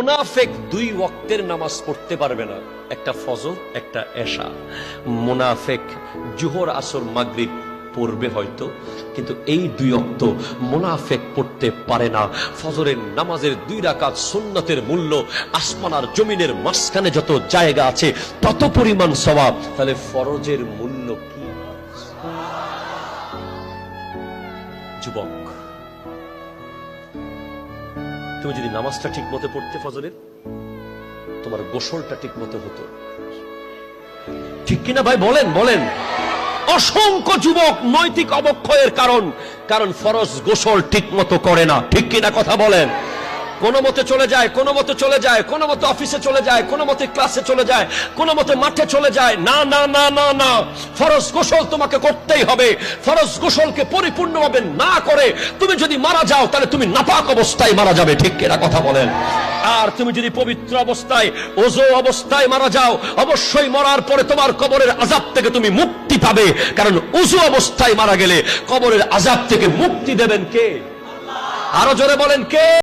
মুনাফিক দুই ওয়াক্তের নামাজ পড়তে পারবে না, একটা ফজর একটা এশা। মুনাফিক জোহর আসর মাগরিব পড়বে হয়তো, কিন্তু এই দুই ওয়াক্ত মুনাফিক পড়তে পারে না। ফজরের নামাজের 2 রাকাত সুন্নতের মূল্য আসমান আর জমিনের মাঝখানে যত জায়গা আছে তত পরিমাণ সওয়াব। তাহলে ফরজের মূল্য কি? যুবক, তুমি যদি নামাজটা ঠিক মতো পড়তে ফজরের, তোমার গোসলটা ঠিক মতো হতো। ঠিক কিনা ভাই? বলেন বলেন। অসংখ্য যুবক নৈতিক অবক্ষয়ের কারণ ফরজ গোসল ঠিক মতো করে না। ঠিক কিনা কথা বলেন। কোনো মতে চলে যায়, কোনো মতে চলে যায়, কোনো মতে অফিসে চলে যায়, কোনো মতে ক্লাসে চলে যায়, কোনো মতে মাঠে চলে যায়। না না না না না, ফরজ গোসল তোমাকে করতেই হবে। ফরজ গোসলকে পরিপূর্ণভাবে না করে তুমি যদি মারা যাও, তাহলে তুমি নাপাক অবস্থায় মারা যাবে। ঠিক কিনা কথা বলেন। আর তুমি যদি পবিত্র অবস্থায়, ওযু অবস্থায় মারা যাও, অবশ্যই মরার পরে তোমার কবরের আযাব থেকে তুমি মুক্তি পাবে। কারণ ওযু অবস্থায় মারা গেলে কবরের আযাব থেকে মুক্তি দেবেন কে? আরো জোরে বলেন কে?